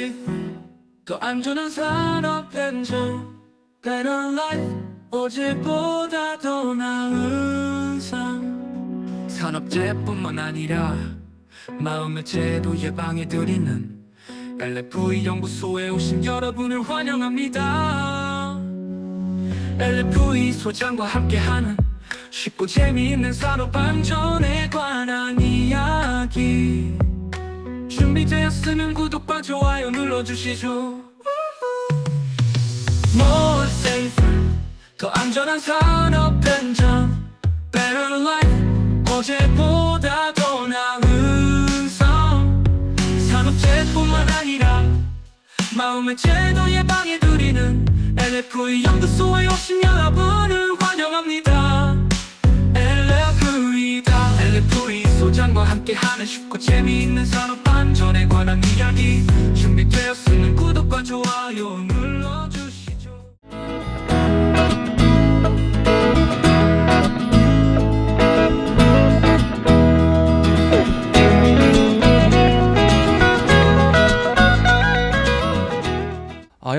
기계 더 안전한 산업 현장 Better life 어제보다 더 나은 삶 산업재뿐만 아니라 마음의 제도 예방에 드리는 LFE 연구소에 오신 여러분을 환영합니다. LFE 소장과 함께하는 쉽고 재미있는 산업 안전에 관한 이야기 준비되었으면 구독과 좋아요 눌러주시죠. More safer 더 안전한 산업 현장 Better life 어제보다 더 나은 삶 산업재뿐만 아니라 마음의 제도 예방에 드리는 LFE 연구소에 오신 여러분을 환영합니다. LFE다 LFE 소장과 함께하는 쉽고 재미있는 산업 안전에 관한 이야기 준비되었으면 구독과 좋아요 눌러주시죠.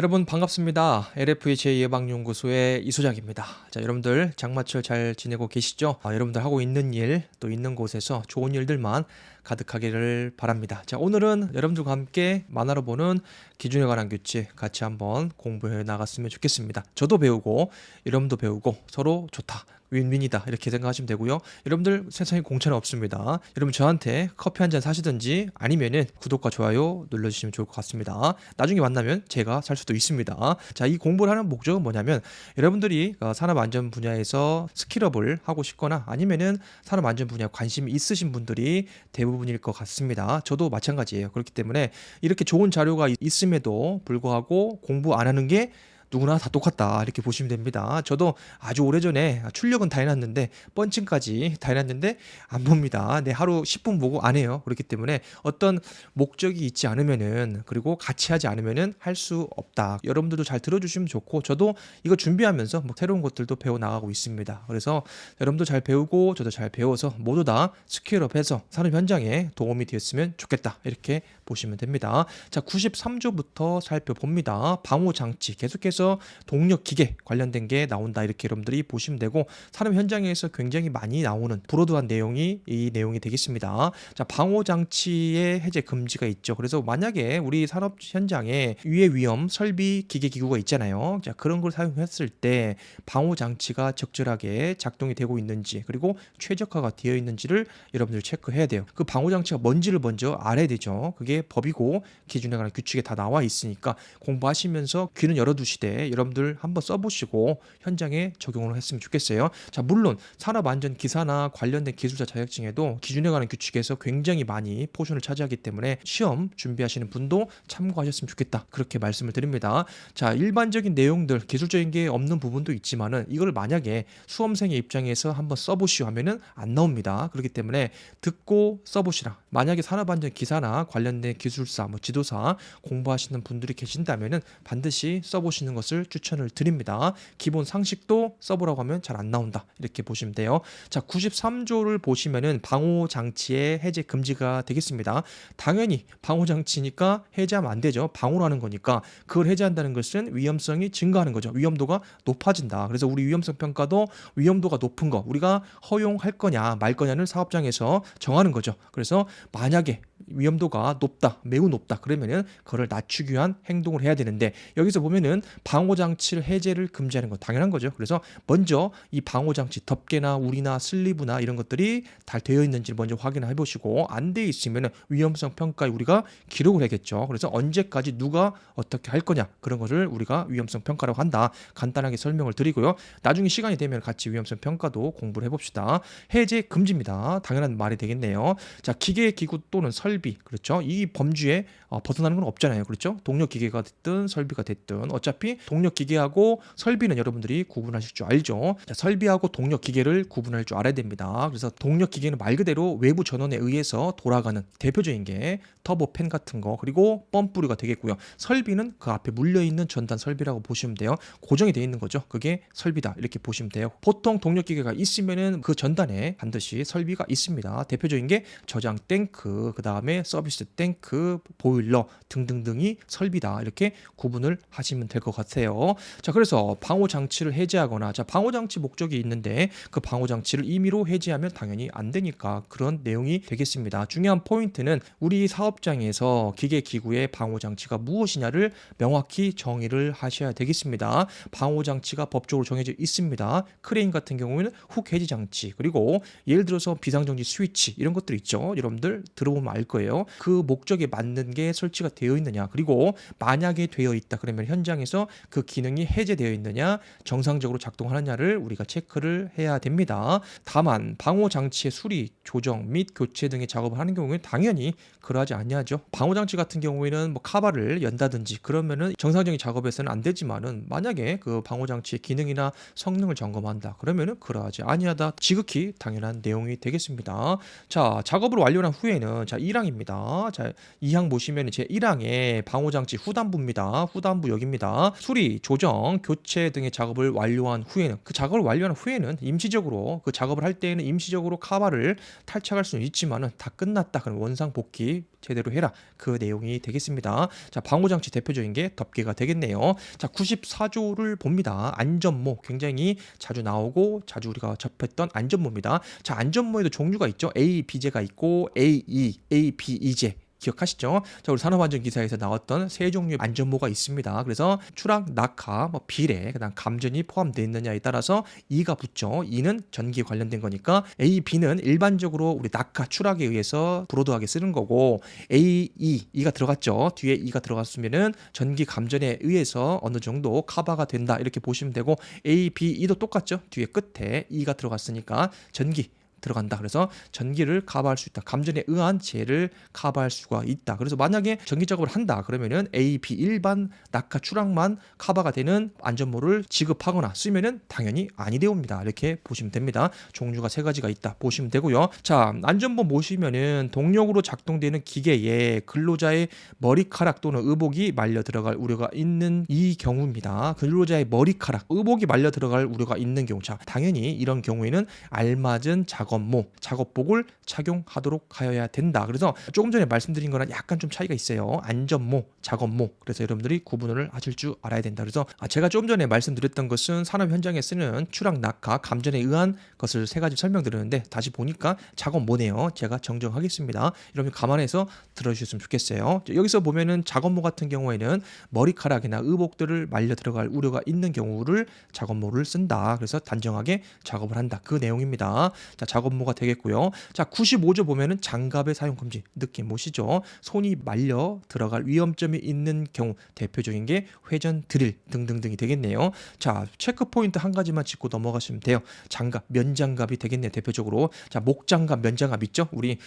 여러분 반갑습니다. LFE 제2예방연구소의 이소장입니다. 자, 여러분들 장마철 잘 지내고 계시죠? 여러분들 하고 있는 일, 또 있는 곳에서 좋은 일들만 가득하기를 바랍니다. 자, 오늘은 여러분들과 함께 만화로 보는 기준에 관한 규칙 같이 한번 공부해 나갔으면 좋겠습니다. 저도 배우고 여러분도 배우고 서로 좋다. 윈윈이다 이렇게 생각하시면 되고요. 여러분들 세상에 공짜는 없습니다. 여러분 저한테 커피 한 잔 사시든지 아니면은 구독과 좋아요 눌러주시면 좋을 것 같습니다. 나중에 만나면 제가 살 수도 있습니다. 자, 이 공부를 하는 목적은 뭐냐면 여러분들이 산업안전 분야에서 스킬업을 하고 싶거나 아니면은 산업안전 분야에 관심이 있으신 분들이 대부분일 것 같습니다. 저도 마찬가지예요. 그렇기 때문에 이렇게 좋은 자료가 있음에도 불구하고 공부 안 하는 게 누구나 다 똑같다 이렇게 보시면 됩니다. 저도 아주 오래전에 출력은 다 해놨는데 펀칭까지 다 해놨는데 안 봅니다. 네, 하루 10분 보고 안 해요. 그렇기 때문에 어떤 목적이 있지 않으면은 그리고 같이 하지 않으면은 할 수 없다. 여러분들도 잘 들어주시면 좋고 저도 이거 준비하면서 뭐 새로운 것들도 배워 나가고 있습니다. 그래서 여러분도 잘 배우고 저도 잘 배워서 모두 다 스케일업해서 산업 현장에 도움이 되었으면 좋겠다 이렇게 보시면 됩니다. 자, 93조부터 살펴봅니다. 방호 장치 계속해서 동력 기계 관련된 게 나온다 이렇게 여러분들이 보시면 되고 산업 현장에서 굉장히 많이 나오는 브로드한 내용이 이 내용이 되겠습니다. 자, 방호 장치의 해제 금지가 있죠. 그래서 만약에 우리 산업 현장에 유해 위험 설비 기계 기구가 있잖아요. 자, 그런 걸 사용했을 때 방호 장치가 적절하게 작동이 되고 있는지 그리고 최적화가 되어 있는지를 여러분들 체크해야 돼요. 그 방호 장치가 뭔지를 먼저 알아야 되죠. 그게 법이고 기준에 관한 규칙에 다 나와 있으니까 공부하시면서 귀는 열어두시되 여러분들 한번 써보시고 현장에 적용을 했으면 좋겠어요. 자, 물론 산업안전기사나 관련된 기술자 자격증에도 기준에 관한 규칙에서 굉장히 많이 포션을 차지하기 때문에 시험 준비하시는 분도 참고하셨으면 좋겠다 그렇게 말씀을 드립니다. 자, 일반적인 내용들 기술적인 게 없는 부분도 있지만은 이걸 만약에 수험생의 입장에서 한번 써보시오 하면은 안 나옵니다. 그렇기 때문에 듣고 써보시라. 만약에 산업안전기사나 관련된 기술사, 지도사 공부하시는 분들이 계신다면은 반드시 써보시는 것을 추천을 드립니다. 기본 상식도 써보라고 하면 잘 안 나온다 이렇게 보시면 돼요. 자, 93조를 보시면은 방호 장치의 해제 금지가 되겠습니다. 당연히 방호 장치니까 해제하면 안 되죠. 방호를 하는 거니까 그걸 해제한다는 것은 위험성이 증가하는 거죠. 위험도가 높아진다. 그래서 우리 위험성 평가도 위험도가 높은 거 우리가 허용할 거냐 말 거냐를 사업장에서 정하는 거죠. 그래서 만약에 위험도가 높다, 매우 높다 그러면은 그걸 낮추기 위한 행동을 해야 되는데 여기서 보면은 방호 장치를 해제를 금지하는 건 당연한 거죠. 그래서 먼저 이 방호 장치 덮개나 우리나 슬리브나 이런 것들이 잘 되어 있는지 먼저 확인해 보시고 안 돼 있으면은 위험성 평가에 우리가 기록을 해야겠죠. 그래서 언제까지 누가 어떻게 할 거냐 그런 거를 우리가 위험성 평가라고 한다. 간단하게 설명을 드리고요. 나중에 시간이 되면 같이 위험성 평가도 공부를 해봅시다. 해제 금지입니다. 당연한 말이 되겠네요. 자, 기계 기구 또는 설비 그렇죠. 이 범주에 벗어나는 건 없잖아요. 그렇죠. 동력 기계가 됐든 설비가 됐든 어차피 동력 기계하고 설비는 여러분들이 구분하실 줄 알죠. 자, 설비하고 동력 기계를 구분할 줄 알아야 됩니다. 그래서 동력 기계는 말 그대로 외부 전원에 의해서 돌아가는 대표적인 게 터보팬 같은 거 그리고 펌프류가 되겠고요. 설비는 그 앞에 물려있는 전단 설비라고 보시면 돼요. 고정이 되어 있는 거죠. 그게 설비다 이렇게 보시면 돼요. 보통 동력 기계가 있으면은 그 전단에 반드시 설비가 있습니다. 대표적인 게 저장 탱크 그 다음에 다음에 서비스 탱크, 보일러 등등등이 설비다. 이렇게 구분을 하시면 될 것 같아요. 자, 그래서 방호 장치를 해제하거나, 자, 방호 장치 목적이 있는데 그 방호 장치를 임의로 해제하면 당연히 안 되니까 그런 내용이 되겠습니다. 중요한 포인트는 우리 사업장에서 기계 기구의 방호 장치가 무엇이냐를 명확히 정의를 하셔야 되겠습니다. 방호 장치가 법적으로 정해져 있습니다. 크레인 같은 경우에는 훅 해지 장치, 그리고 예를 들어서 비상정지 스위치 이런 것들 있죠. 여러분들 들어보면 알 거예요. 그 목적에 맞는 게 설치가 되어 있느냐, 그리고 만약에 되어 있다 그러면 현장에서 그 기능이 해제되어 있느냐, 정상적으로 작동하느냐를 우리가 체크를 해야 됩니다. 다만 방호 장치의 수리, 조정 및 교체 등의 작업을 하는 경우에는 당연히 그러하지 아니하죠. 방호 장치 같은 경우에는 뭐 카바를 연다든지 그러면은 정상적인 작업에서는 안 되지만은, 만약에 그 방호 장치의 기능이나 성능을 점검한다 그러면은 그러하지 아니하다, 지극히 당연한 내용이 되겠습니다. 자, 작업을 완료한 후에는, 자, 1항입니다. 자, 2항 보시면 제 1항에 방호 장치 후단부입니다. 후단부 여기입니다. 수리, 조정, 교체 등의 작업을 완료한 후에는, 그 작업을 완료한 후에는 임시적으로, 그 작업을 할 때에는 임시적으로 카바를 탈착할 수는 있지만은 다 끝났다 그럼 원상 복귀 제대로 해라, 그 내용이 되겠습니다. 자, 방호 장치 대표적인 게 덮개가 되겠네요. 자, 94조를 봅니다. 안전모, 굉장히 자주 나오고 자주 우리가 접했던 안전모입니다. 자, 안전모에도 종류가 있죠. A, B제가 있고 AE, ABE제 기억하시죠? 자, 우리 산업안전기사에서 나왔던 세 종류의 안전모가 있습니다. 그래서 추락, 낙하, 뭐 비례, 그다음 감전이 포함되어 있느냐에 따라서 E가 붙죠. E는 전기 관련된 거니까 A, B는 일반적으로 우리 낙하, 추락에 의해서 브로드하게 쓰는 거고, A, E가 들어갔죠. 뒤에 E가 들어갔으면은 전기 감전에 의해서 어느 정도 커버가 된다, 이렇게 보시면 되고, A, B, E도 똑같죠. 뒤에 끝에 E가 들어갔으니까 전기 들어간다. 그래서 전기를 커버할 수 있다. 감전에 의한 재해를 커버할 수가 있다. 그래서 만약에 전기 작업을 한다 그러면은 A, B 일반 낙하 추락만 커버가 되는 안전모를 지급하거나 쓰면은 당연히 아니 되옵니다. 이렇게 보시면 됩니다. 종류가 세 가지가 있다 보시면 되고요. 자, 안전모 보시면은 동력으로 작동되는 기계에 근로자의 머리카락 또는 의복이 말려 들어갈 우려가 있는 이 경우입니다. 근로자의 머리카락, 의복이 말려 들어갈 우려가 있는 경우, 자, 당연히 이런 경우에는 알맞은 작업복을 착용하도록 하여야 된다. 그래서 조금 전에 말씀드린 거랑 약간 좀 차이가 있어요. 안전모, 작업모. 그래서 여러분들이 구분을 하실 줄 알아야 된다. 그래서 제가 조금 전에 말씀드렸던 것은 산업 현장에 쓰는 추락, 낙하, 감전에 의한 것을 세 가지 설명드렸는데, 다시 보니까 작업모네요. 제가 정정하겠습니다. 여러분 감안해서 들어주셨으면 좋겠어요. 여기서 보면은 작업모 같은 경우에는 머리카락이나 의복들을 말려 들어갈 우려가 있는 경우를 작업모를 쓴다. 그래서 단정하게 작업을 한다, 그 내용입니다. 자, 작업모가 되겠고요. 자, 95조 보면은 장갑의 사용 금지, 느낌 오시죠? 손이 말려 들어갈 위험점이 있는 경우, 대표적인 게 회전 드릴 등등등이 되겠네요. 자, 체크 포인트 한 가지만 짚고 넘어가시면 돼요. 장갑, 면장갑이 되겠네요. 대표적으로. 자, 목장갑, 면장갑 있죠? 우리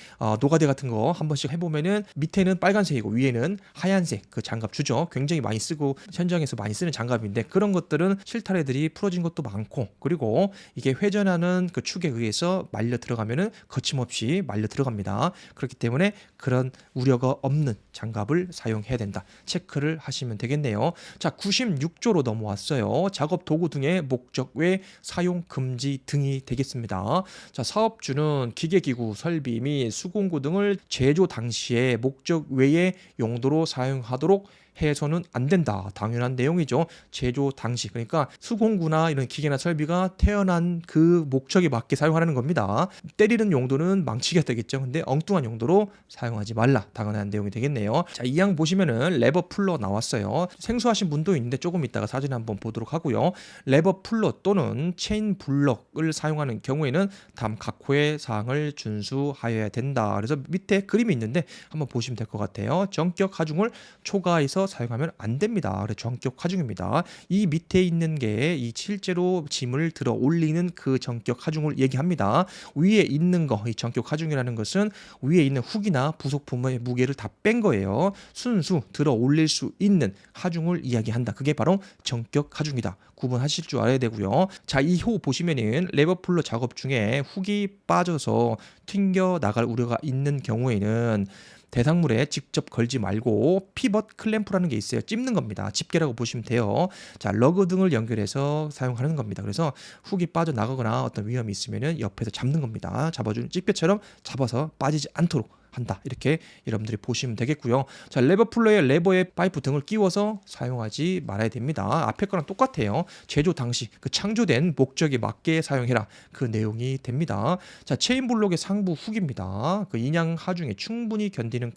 노가대 같은 거 한 번씩 해보면은 밑에는 빨간색이고 위에는 하얀색 그 장갑 주죠. 굉장히 많이 쓰고 현장에서 많이 쓰는 장갑인데, 그런 것들은 실타래들이 풀어진 것도 많고, 그리고 이게 회전하는 그 축에 의해서 말려 들어가면은 거침없이 말려 들어갑니다. 그렇기 때문에 그런 우려가 없는 장갑을 사용해야 된다. 체크를 하시면 되겠네요. 자, 96조로 넘어왔어요. 작업 도구 등의 목적 외 사용 금지 등이 되겠습니다. 자, 사업주는 기계기구, 설비 및 수공구 등을 제조 당시에 목적 외의 용도로 사용하도록 해서는 안 된다. 당연한 내용이죠. 제조 당시, 그러니까 수공구나 이런 기계나 설비가 태어난 그 목적에 맞게 사용하라는 겁니다. 때리는 용도는 망치가 되겠죠. 근데 엉뚱한 용도로 사용하지 말라. 당연한 내용이 되겠네요. 자, 이 양 보시면은 레버 풀러 나왔어요. 생소하신 분도 있는데 조금 이따가 사진 한번 보도록 하고요. 레버 풀러 또는 체인 블럭을 사용하는 경우에는 다음 각호의 사항을 준수하여야 된다. 그래서 밑에 그림이 있는데 한번 보시면 될 것 같아요. 전격 하중을 초과해서 사용하면 안 됩니다. 그래서 전격 하중입니다. 이 밑에 있는 게 이 실제로 짐을 들어 올리는 그 전격 하중을 얘기합니다. 위에 있는 거, 이 전격 하중이라는 것은 위에 있는 훅이나 부속품의 무게를 다 뺀 거예요. 순수 들어 올릴 수 있는 하중을 이야기한다. 그게 바로 전격 하중이다. 구분하실 줄 알아야 되고요. 자, 이 호 보시면은 레버풀러 작업 중에 훅이 빠져서 튕겨 나갈 우려가 있는 경우에는 대상물에 직접 걸지 말고 피벗 클램프라는 게 있어요. 찝는 겁니다. 집게라고 보시면 돼요. 자, 러그 등을 연결해서 사용하는 겁니다. 그래서 훅이 빠져나가거나 어떤 위험이 있으면 옆에서 잡는 겁니다. 잡아주는 집게처럼 잡아서 빠지지 않도록 한다. 이렇게 여러분들이 보시면 되겠고요. 자, 레버 플러에 레버에 파이프 등을 끼워서 사용하지 말아야 됩니다. 앞에 거랑 똑같아요. 제조 당시 그 창조된 목적에 맞게 사용해라. 그 내용이 됩니다. 자, 체인 블록의 상부 훅입니다. 그 인양 하중에 충분히 견디는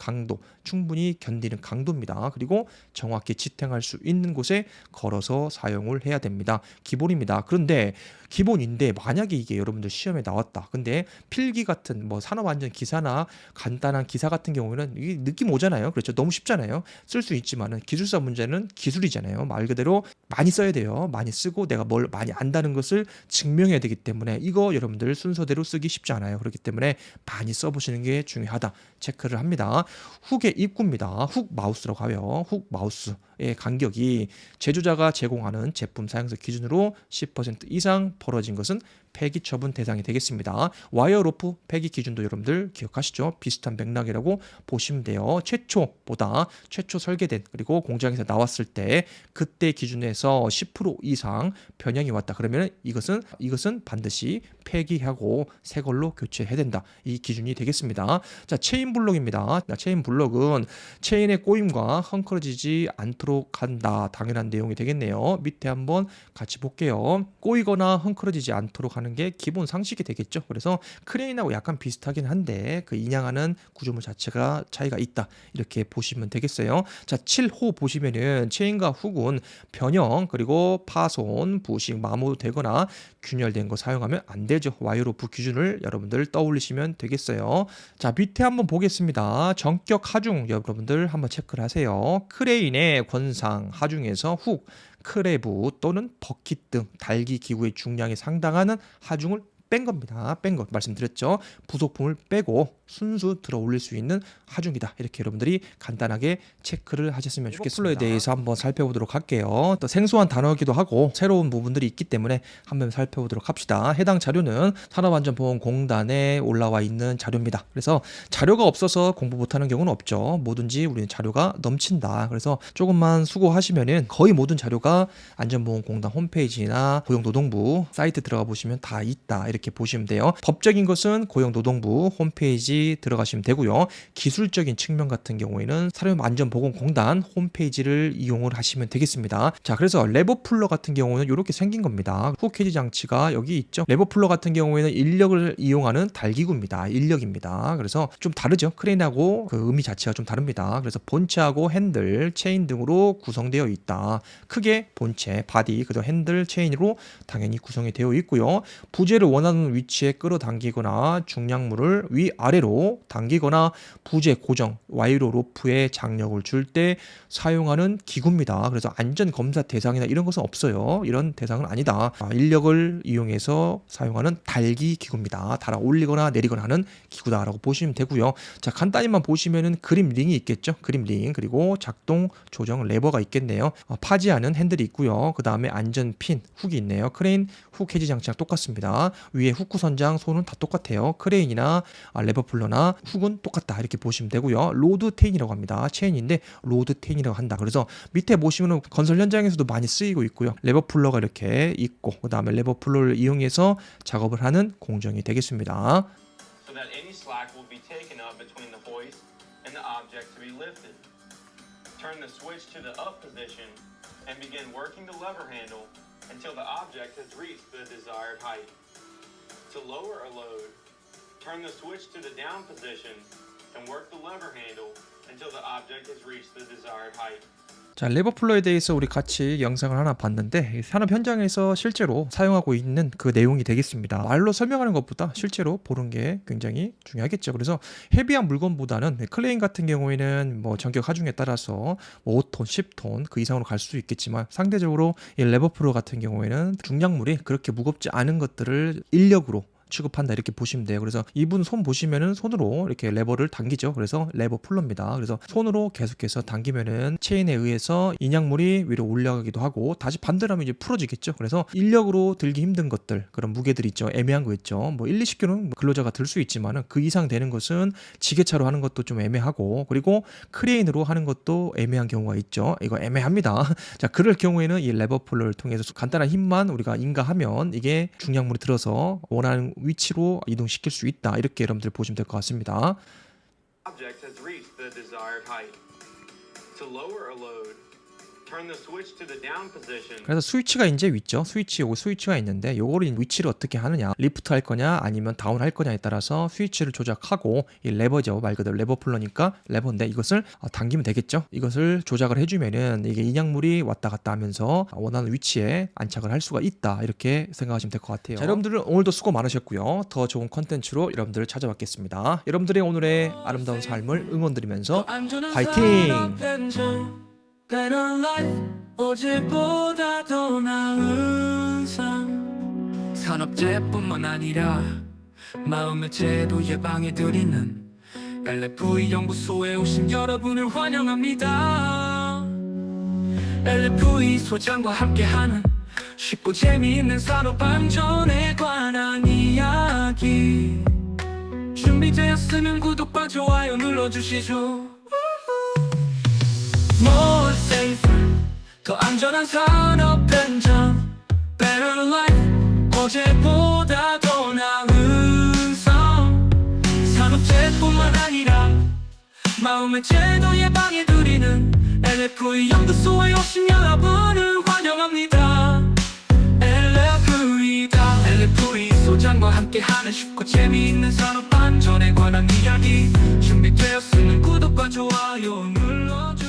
강도입니다. 그리고 정확히 지탱할 수 있는 곳에 걸어서 사용을 해야 됩니다. 기본입니다. 그런데 기본인데 만약에 이게 여러분들 시험에 나왔다. 근데 필기 같은 뭐 산업안전 기사나 간단한 기사 같은 경우에는 이게 느낌 오잖아요. 그렇죠. 너무 쉽잖아요. 쓸 수 있지만은 기술사 문제는 기술이잖아요. 말 그대로 많이 써야 돼요. 많이 쓰고 내가 뭘 많이 안다는 것을 증명해야 되기 때문에 이거 여러분들 순서대로 쓰기 쉽지 않아요. 그렇기 때문에 많이 써보시는 게 중요하다. 체크를 합니다. 훅의 입구입니다. 훅 마우스라고 하요. 훅 마우스의 간격이 제조자가 제공하는 제품 사용서 기준으로 10% 이상 벌어진 것은 폐기 처분 대상이 되겠습니다. 와이어 로프 폐기 기준도 여러분들 기억하시죠? 비슷한 맥락이라고 보시면 돼요. 최초 설계된 그리고 공장에서 나왔을 때 그때 기준에서 10% 이상 변형이 왔다. 그러면 이것은 반드시 폐기하고 새 걸로 교체해야 된다. 이 기준이 되겠습니다. 자, 체인 블록입니다. 체인 블록은 체인의 꼬임과 헝클어지지 않도록 한다. 당연한 내용이 되겠네요. 밑에 한번 같이 볼게요. 꼬이거나 헝클어지지 않도록 하는 게 기본 상식이 되겠죠. 그래서 크레인하고 약간 비슷하긴 한데 그 인양하는 구조물 자체가 차이가 있다. 이렇게 보시면 되겠어요. 자, 7호 보시면은 체인과 훅은 변형 그리고 파손, 부식, 마모되거나 균열된 거 사용하면 안 되죠. 와이어로프 기준을 여러분들 떠올리시면 되겠어요. 자, 밑에 한번 보겠습니다. 전격 하중 여러분들 한번 체크를 하세요. 크레인의 권상 하중에서 훅 크레브 또는 버킷 등 달기 기구의 중량에 상당하는 하중을 뺀 겁니다. 뺀 것 말씀드렸죠. 부속품을 빼고 순수 들어 올릴 수 있는 하중이다. 이렇게 여러분들이 간단하게 체크를 하셨으면 좋겠습니다. 플로에 대해서 한번 살펴보도록 할게요. 또 생소한 단어이기도 하고 새로운 부분들이 있기 때문에 한번 살펴보도록 합시다. 해당 자료는 산업안전보건공단에 올라와 있는 자료입니다. 그래서 자료가 없어서 공부 못하는 경우는 없죠. 뭐든지 우리는 자료가 넘친다. 그래서 조금만 수고하시면은 거의 모든 자료가 안전보건공단 홈페이지나 고용노동부 사이트 들어가 보시면 다 있다. 이렇게 보시면 돼요. 법적인 것은 고용노동부 홈페이지 들어가시면 되고요. 기술적인 측면 같은 경우에는 산업안전보건공단 홈페이지를 이용을 하시면 되겠습니다. 자, 그래서 레버풀러 같은 경우는 이렇게 생긴 겁니다. 훅 해지 장치가 여기 있죠. 레버풀러 같은 경우에는 인력을 이용하는 달기구입니다. 인력입니다. 그래서 좀 다르죠. 크레인하고 그 의미 자체가 좀 다릅니다. 그래서 본체하고 핸들, 체인 등으로 구성되어 있다. 크게 본체, 바디, 그리고 핸들, 체인으로 당연히 구성이 되어 있고요. 부재를 원하는 위치에 끌어당기거나 중량물을 위아래로 당기거나 부재 고정 와이로 로프에 장력을 줄 때 사용하는 기구입니다. 그래서 안전검사 대상이나 이런 것은 없어요. 이런 대상은 아니다. 인력을 이용해서 사용하는 달기 기구입니다. 달아 올리거나 내리거나 하는 기구다라고 보시면 되고요. 자, 간단히만 보시면은 그림 링이 있겠죠. 그림 링 그리고 작동 조정 레버가 있겠네요. 파지하는 핸들이 있고요. 그 다음에 안전 핀 훅이 있네요. 크레인 훅 해지 장치랑 똑같습니다. 위에 훅구 선장 손은 다 똑같아요. 크레인이나 레버풀러나 훅은 똑같다. 이렇게 보시면 되고요. 로드 테인이라고 합니다. 체인인데 로드 테인이라고 한다. 그래서 밑에 보시면 건설 현장에서도 많이 쓰이고 있고요. 레버풀러가 이렇게 있고 그 다음에 레버풀러를 이용해서 작업을 하는 공정이 되겠습니다. So that any slack will be taken up between the hoist and the object to be lifted. Turn the switch to the up position and begin working the lever handle until the object has reached the desired height. To lower a load, turn the switch to the down position and work the lever handle until the object has reached the desired height. 자, 레버풀러에 대해서 우리 같이 영상을 하나 봤는데 산업 현장에서 실제로 사용하고 있는 그 내용이 되겠습니다. 말로 설명하는 것보다 실제로 보는 게 굉장히 중요하겠죠. 그래서 헤비한 물건보다는 클레인 같은 경우에는 뭐 전격 하중에 따라서 뭐 5톤, 10톤 그 이상으로 갈 수 있겠지만 상대적으로 이 레버풀러 같은 경우에는 중량물이 그렇게 무겁지 않은 것들을 인력으로 취급한다 이렇게 보시면 돼요. 그래서 이분 손 보시면은 손으로 이렇게 레버를 당기죠. 그래서 레버 풀러입니다. 그래서 손으로 계속해서 당기면은 체인에 의해서 인양물이 위로 올라가기도 하고 다시 반대로 하면 이제 풀어지겠죠. 그래서 인력으로 들기 힘든 것들 그런 무게들 있죠. 애매한 거 있죠. 뭐 1, 20kg는 근로자가 들 수 있지만은 그 이상 되는 것은 지게차로 하는 것도 좀 애매하고 그리고 크레인으로 하는 것도 애매한 경우가 있죠. 이거 애매합니다. 자, 그럴 경우에는 이 레버 풀러를 통해서 간단한 힘만 우리가 인가하면 이게 중량물이 들어서 원하는 위치로 이동시킬 수 있다. 이렇게 여러분들 보시면 될 것 같습니다. object has reached the desired height. To lower a load, turn the switch to the down position. 그래서 스위치가 이제 있죠. 요거 스위치가 있는데 요거를 위치를 어떻게 하느냐, 리프트 할 거냐 아니면 다운 할 거냐에 따라서 스위치를 조작하고, 이 레버죠. 말 그대로 레버 플러니까 레버인데 이것을 당기면 되겠죠. 이것을 조작을 해주면은 이게 인약물이 왔다 갔다 하면서 원하는 위치에 안착을 할 수가 있다, 이렇게 생각하시면 될 것 같아요. 자, 여러분들 오늘도 수고 많으셨고요. 더 좋은 컨텐츠로 여러분들을 찾아뵙겠습니다. 여러분들의 오늘의 아름다운 삶을 응원드리면서 파이팅! Better life 어제보다 더 나은 삶 산업재뿐만 아니라 마음의 제도 예방에 드리는 LFE 연구소에 오신 여러분을 환영합니다. LFE 소장과 함께하는 쉽고 재미있는 산업 안전에 관한 이야기, 준비되었으면 구독과 좋아요 눌러주시죠. More safer, 더 안전한 산업 현장. Better life, 어제보다 더 나은 삶. 산업재뿐만 아니라 마음의 제도 예방에 드리는 LFE 연구소에 오신 여러분을 환영합니다. LFE다. LFE 소장과 함께하는 쉽고 재미있는 산업 안전에 관한 이야기, 준비되었으면 구독과 좋아요 눌러주세요.